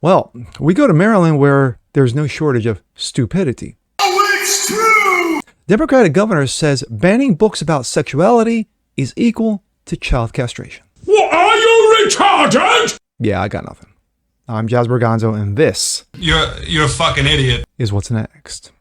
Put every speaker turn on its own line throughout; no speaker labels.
Well, we go to Maryland where there's no shortage of stupidity.
Oh, it's true!
Democratic governor says banning books about sexuality is equal to child castration.
What, are you retarded?
Yeah, I got nothing. I'm Jazz Berganzo, and this
You're a fucking idiot.
is what's next.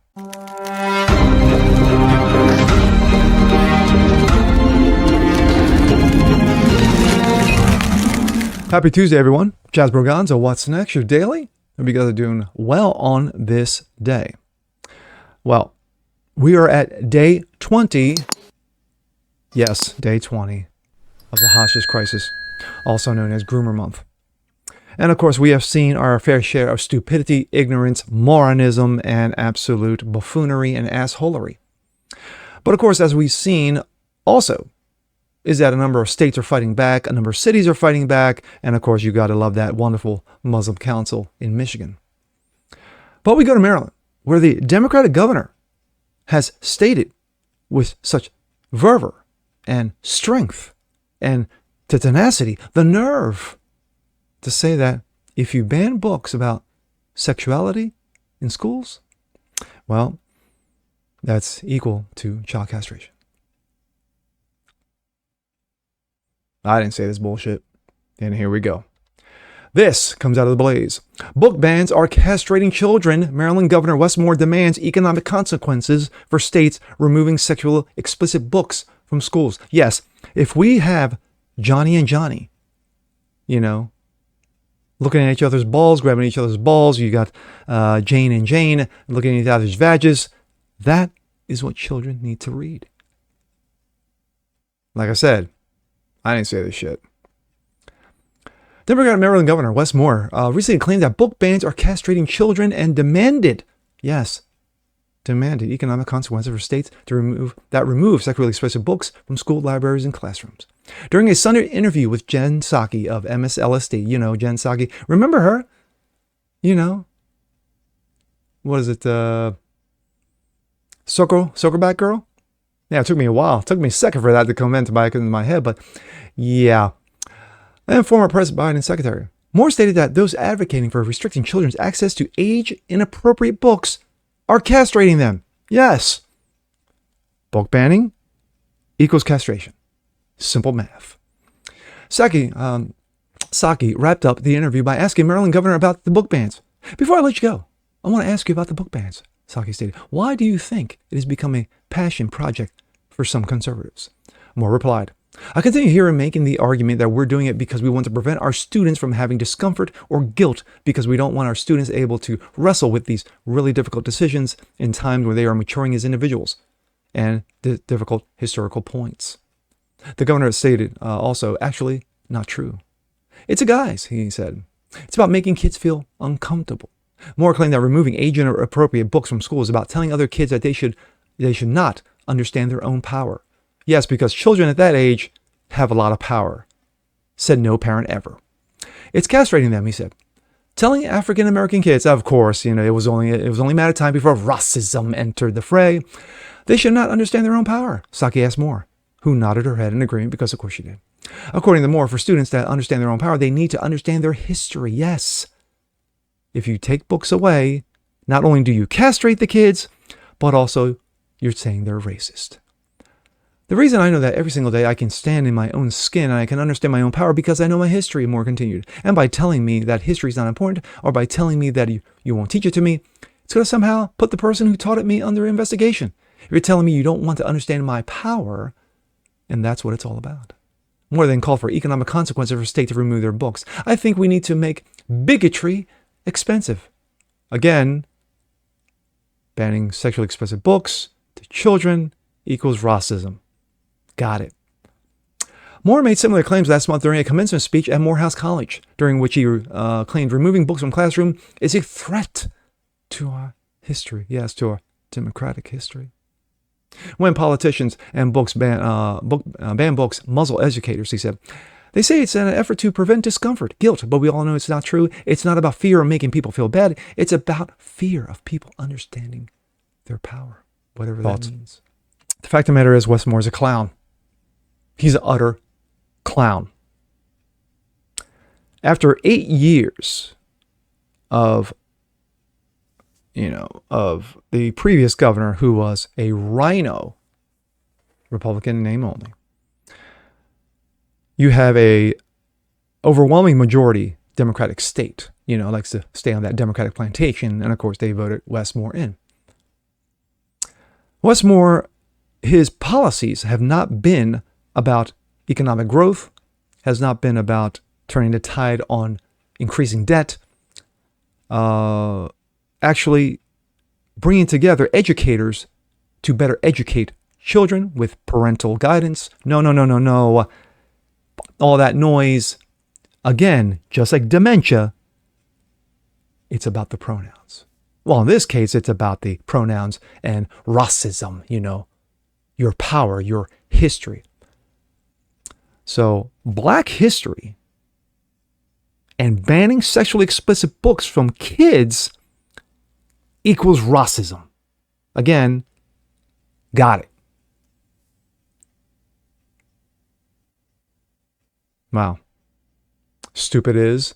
Happy Tuesday, everyone. Jazz Berganzo, what's next? Your daily? Hope you guys are doing well on this day. Well, we are at day 20. Yes, day 20 of the hostage crisis, also known as Groomer Month. And of course, we have seen our fair share of stupidity, ignorance, moronism, and absolute buffoonery and assholery. But of course, as we've seen also, is that a number of states are fighting back, a number of cities are fighting back, and of course, you got to love that wonderful Muslim Council in Michigan. But we go to Maryland, where the Democratic governor has stated with such fervor and strength and tenacity, the nerve to say that if you ban books about sexuality in schools, well, that's equal to child castration. I didn't say this bullshit. And here we go. This comes out of the Blaze. Book bans are castrating children. Maryland Governor Wes Moore demands economic consequences for states removing sexual explicit books from schools. Yes, if we have Johnny and Johnny, looking at each other's balls, grabbing each other's balls, you got Jane and Jane looking at each other's vages, that is what children need to read. Like I said, I didn't say this shit. Democratic Maryland Governor Wes Moore recently claimed that book bans are castrating children and demanded economic consequences for states to remove sexually explicit books from school libraries and classrooms. During a Sunday interview with Jen Psaki of MSLSD, Jen Psaki, remember her? What is it? Zuckerback girl? Yeah, it took me a while. It took me a second for that to come into my head, but yeah. And former President Biden's secretary. Moore stated that those advocating for restricting children's access to age-inappropriate books are castrating them. Yes. Book banning equals castration. Simple math. Psaki wrapped up the interview by asking Maryland governor about the book bans. Before I let you go, I want to ask you about the book bans. Psaki stated, why do you think it has become a passion project for some conservatives? Moore replied, I continue hearing making the argument that we're doing it because we want to prevent our students from having discomfort or guilt because we don't want our students able to wrestle with these really difficult decisions in times where they are maturing as individuals and the difficult historical points. The governor stated also, actually, not true. It's a guise, he said. It's about making kids feel uncomfortable. Moore claimed that removing age-inappropriate books from school is about telling other kids that they should not understand their own power. Yes, because children at that age have a lot of power, said no parent ever. It's castrating them, he said. Telling African-American kids, of course, it was only a matter of time before racism entered the fray. They should not understand their own power, Psaki asked Moore, who nodded her head in agreement because of course she did. According to Moore, for students that understand their own power, they need to understand their history. Yes. If you take books away, not only do you castrate the kids, but also you're saying they're racist. The reason I know that every single day I can stand in my own skin and I can understand my own power because I know my history, Moore continued. And by telling me that history is not important, or by telling me that you won't teach it to me, it's going to somehow put the person who taught it me under investigation. If you're telling me you don't want to understand my power, and that's what it's all about. More than call for economic consequences for states to remove their books. I think we need to make bigotry expensive. Again, banning sexually explicit books to children equals racism. Got it. Moore made similar claims last month during a commencement speech at Morehouse College, during which he claimed removing books from classroom is a threat to our history. Yes, to our democratic history. When politicians and books ban books muzzle educators, he said, they say it's an effort to prevent discomfort, guilt, but we all know it's not true. It's not about fear of making people feel bad. It's about fear of people understanding their power, whatever that means. The fact of the matter is, Wes Moore is a clown. He's an utter clown. After 8 years of, of the previous governor who was a rhino, Republican in name only. You have a overwhelming majority Democratic state, likes to stay on that Democratic plantation. And of course, they voted Wes Moore in. Wes Moore, his policies have not been about economic growth, has not been about turning the tide on increasing debt, actually bringing together educators to better educate children with parental guidance. No. All that noise. Again, just like dementia, it's about the pronouns. Well, in this case, it's about the pronouns and racism, your power, your history. So, Black history and banning sexually explicit books from kids equals racism. Again, got it. Wow. Stupid is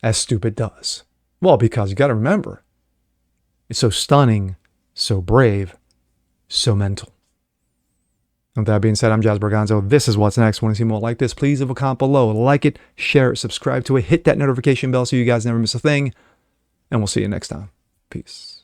as stupid does. Well, because you got to remember, it's so stunning, so brave, so mental. With that being said, I'm Jazz Berganzo. This is What's Next. Want to see more like this? Please leave a comment below. Like it, share it, subscribe to it, hit that notification bell so you guys never miss a thing. And we'll see you next time. Peace.